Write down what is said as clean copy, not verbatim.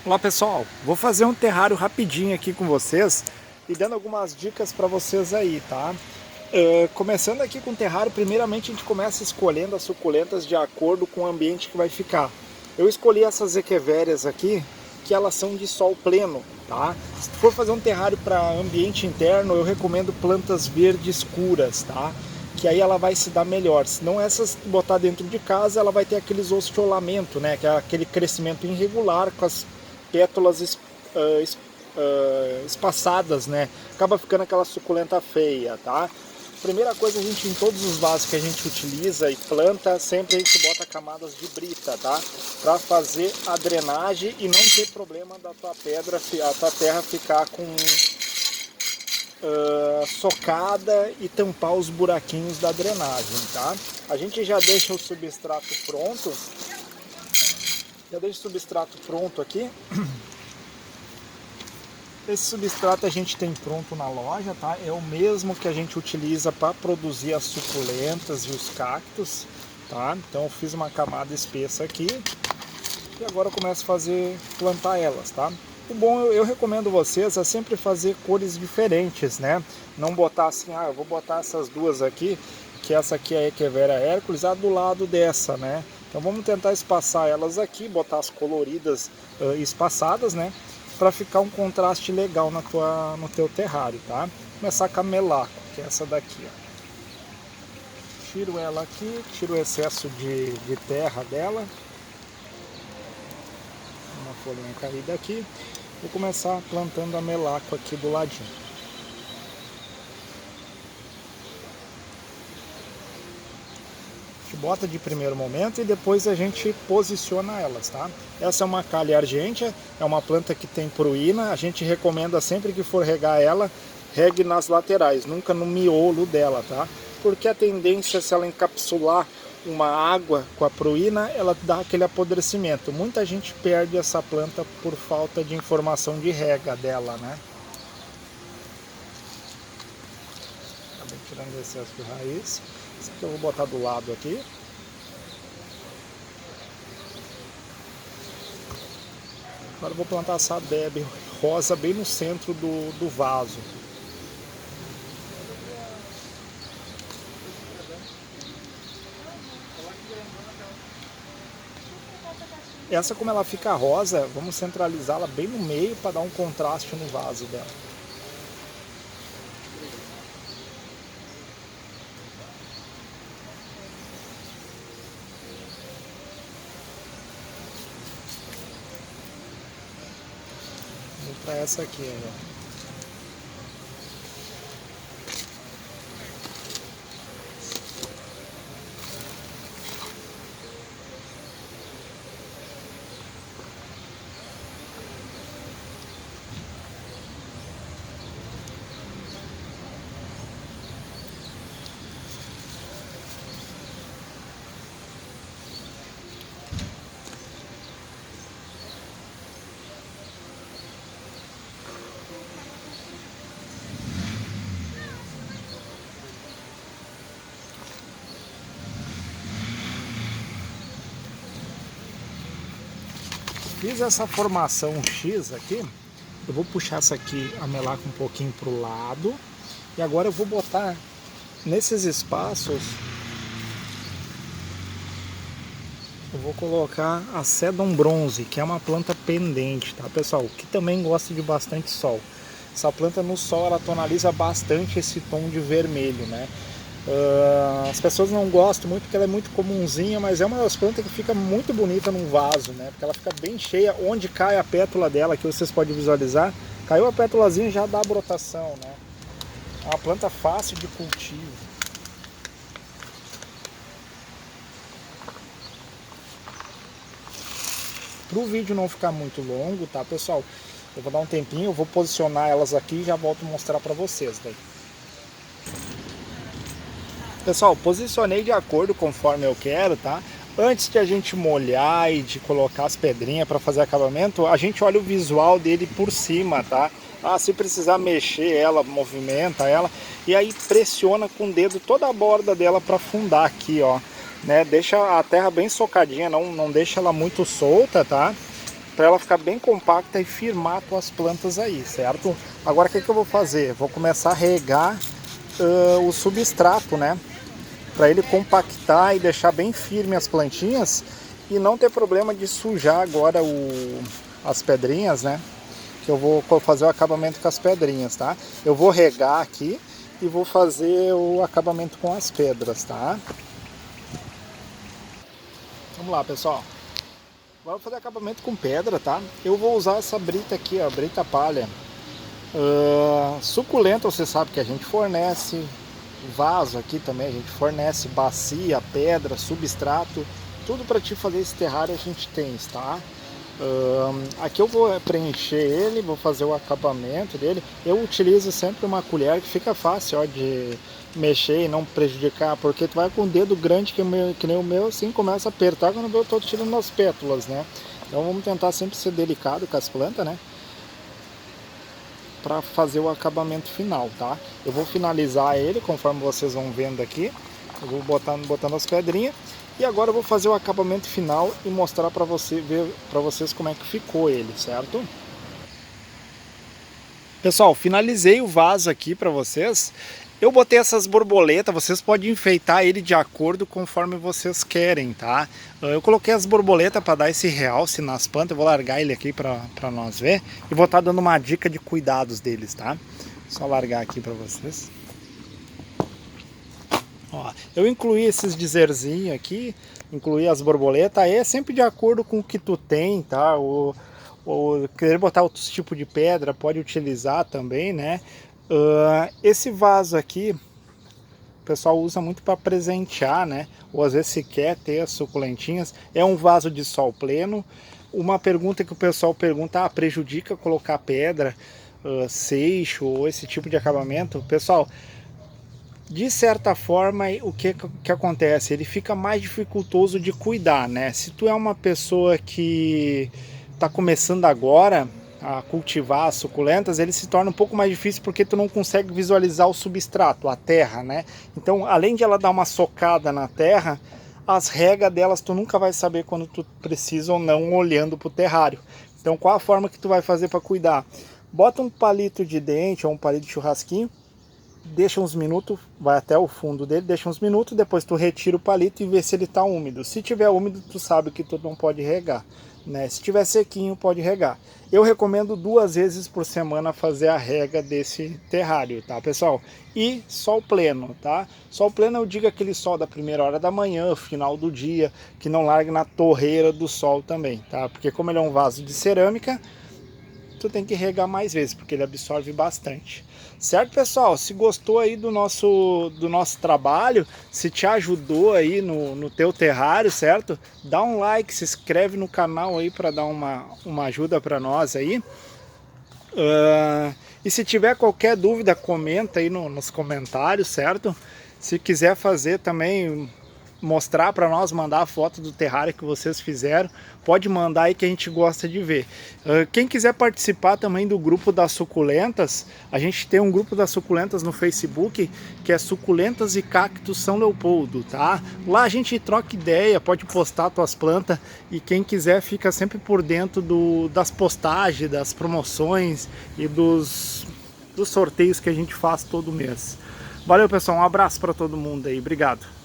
Olá pessoal, vou fazer um terrário rapidinho aqui com vocês e dando algumas dicas para vocês aí, tá? Começando aqui com o terrário, primeiramente a gente começa escolhendo as suculentas de acordo com o ambiente que vai ficar. Eu escolhi essas equevérias aqui, que elas são de sol pleno, tá? Se for fazer um terrário para ambiente interno, eu recomendo plantas verdes escuras, tá? Que aí ela vai se dar melhor. Se não essas botar dentro de casa, ela vai ter aqueles ostiolamento, né? Que é aquele crescimento irregular com as pétalas espaçadas, né? Acaba ficando aquela suculenta feia, tá? Primeira coisa, a gente, em todos os vasos que a gente utiliza e planta, sempre a gente bota camadas de brita, tá? Para fazer a drenagem e não ter problema da tua pedra, a tua terra ficar com socada e tampar os buraquinhos da drenagem, tá? A gente já deixa o substrato pronto. Já deixa o substrato pronto aqui. Esse substrato a gente tem pronto na loja, tá? É o mesmo que a gente utiliza para produzir as suculentas e os cactos, tá? Então eu fiz uma camada espessa aqui e agora eu começo a plantar elas, tá? O bom, eu recomendo vocês a sempre fazer cores diferentes, né? Não botar assim, eu vou botar essas duas aqui, que essa aqui é a Echeveria Hercules, do lado dessa, né? Então vamos tentar espaçar elas aqui, botar as coloridas espaçadas, né? Para ficar um contraste legal no teu terrário, tá? Começar com a melaco, que é essa daqui, ó. Tiro ela aqui, tiro o excesso de terra dela. Uma folhinha caída aqui. Vou começar plantando a melaco aqui do ladinho. A gente bota de primeiro momento e depois a gente posiciona elas, tá? Essa é uma Calea argentea, é uma planta que tem pruína. A gente recomenda sempre que for regar ela, regue nas laterais, nunca no miolo dela, tá? Porque a tendência, se ela encapsular uma água com a pruína, ela dá aquele apodrecimento. Muita gente perde essa planta por falta de informação de rega dela, né? Acabei tirando o excesso de raiz. Esse aqui eu vou botar do lado aqui. Agora eu vou plantar essa Debe rosa bem no centro do vaso. Essa, como ela fica rosa, vamos centralizá-la bem no meio para dar um contraste no vaso dela. Vou para essa aqui agora. Fiz essa formação X aqui, eu vou puxar essa aqui, a melaca um pouquinho para o lado, e agora eu vou botar nesses espaços, eu vou colocar a Sedum bronze, que é uma planta pendente, tá pessoal? Que também gosta de bastante sol. Essa planta no sol, ela tonaliza bastante esse tom de vermelho, né? As pessoas não gostam muito porque ela é muito comunzinha, mas é uma das plantas que fica muito bonita num vaso, né? Porque ela fica bem cheia, onde cai a pétala dela, que vocês podem visualizar. Caiu a pétalazinha, já dá brotação, né? É uma planta fácil de cultivo. Para o vídeo não ficar muito longo, tá pessoal? Eu vou dar um tempinho, eu vou posicionar elas aqui e já volto a mostrar para vocês daí. Pessoal, posicionei de acordo conforme eu quero, tá? Antes de a gente molhar e de colocar as pedrinhas para fazer acabamento, a gente olha o visual dele por cima, tá? Se precisar mexer ela, movimenta ela e aí pressiona com o dedo toda a borda dela para afundar aqui, ó, né? Deixa a terra bem socadinha, não deixa ela muito solta, tá? para ela ficar bem compacta e firmar as tuas plantas aí, certo? Agora o que eu vou fazer? Vou começar a regar o substrato, né? Para ele compactar e deixar bem firme as plantinhas e não ter problema de sujar agora as pedrinhas, né? Que eu vou fazer o acabamento com as pedrinhas, tá? Eu vou regar aqui e vou fazer o acabamento com as pedras, tá? Vamos lá, pessoal. Agora eu vou fazer acabamento com pedra, tá? Eu vou usar essa brita aqui, ó, brita palha. Suculenta, você sabe que a gente fornece vaso aqui também, a gente fornece bacia, pedra, substrato, tudo para te fazer esse terrário a gente tem, tá? Aqui eu vou preencher ele, vou fazer o acabamento dele. Eu utilizo sempre uma colher que fica fácil, ó, de mexer e não prejudicar, porque tu vai com o dedo grande que nem o meu, assim, começa a apertar quando eu tô tirando as pétalas, né? Então vamos tentar sempre ser delicado com as plantas, né? Para fazer o acabamento final, tá? Eu vou finalizar ele, conforme vocês vão vendo aqui. Eu vou botando as pedrinhas. E agora eu vou fazer o acabamento final e mostrar para vocês como é que ficou ele, certo? Pessoal, finalizei o vaso aqui para vocês. Eu botei essas borboletas, vocês podem enfeitar ele de acordo conforme vocês querem, tá? Eu coloquei as borboletas para dar esse realce nas plantas, eu vou largar ele aqui para nós ver. E vou estar dando uma dica de cuidados deles, tá? Só largar aqui para vocês. Ó, eu incluí esses dizerzinhos aqui, incluí as borboletas, aí é sempre de acordo com o que tu tem, tá? Ou querer botar outros tipos de pedra, pode utilizar também, né? Esse vaso aqui, o pessoal usa muito para presentear, né? Ou às vezes se quer ter as suculentinhas. É um vaso de sol pleno. Uma pergunta que o pessoal pergunta, prejudica colocar pedra, seixo ou esse tipo de acabamento? Pessoal, de certa forma, o que acontece? Ele fica mais dificultoso de cuidar, né? Se tu é uma pessoa que está começando agora a cultivar as suculentas, ele se torna um pouco mais difícil porque tu não consegue visualizar o substrato, a terra, né? Então, além de ela dar uma socada na terra, as regas delas tu nunca vai saber quando tu precisa ou não olhando para o terrário. Então, qual a forma que tu vai fazer para cuidar? Bota um palito de dente ou um palito de churrasquinho, deixa uns minutos, vai até o fundo dele, deixa uns minutos, depois tu retira o palito e vê se ele está úmido. Se tiver úmido, tu sabe que tu não pode regar, né? Se tiver sequinho, pode regar. Eu recomendo 2 vezes por semana fazer a rega desse terrário, tá, pessoal? E sol pleno, tá? Sol pleno eu digo aquele sol da primeira hora da manhã, final do dia, que não largue na torreira do sol também, tá? Porque como ele é um vaso de cerâmica, tu tem que regar mais vezes, porque ele absorve bastante. Certo, pessoal? Se gostou aí do nosso trabalho, se te ajudou aí no teu terrário, certo? Dá um like, se inscreve no canal aí para dar uma ajuda para nós aí. E se tiver qualquer dúvida, comenta aí nos comentários, certo? Se quiser fazer também, mostrar para nós, mandar a foto do terrário que vocês fizeram, pode mandar aí que a gente gosta de ver. Quem quiser participar também do grupo das suculentas, a gente tem um grupo das suculentas no Facebook, que é Suculentas e Cactos São Leopoldo, tá? Lá a gente troca ideia, pode postar tuas plantas e quem quiser fica sempre por dentro das postagens, das promoções e dos sorteios que a gente faz todo mês. Valeu, pessoal, um abraço para todo mundo aí, obrigado.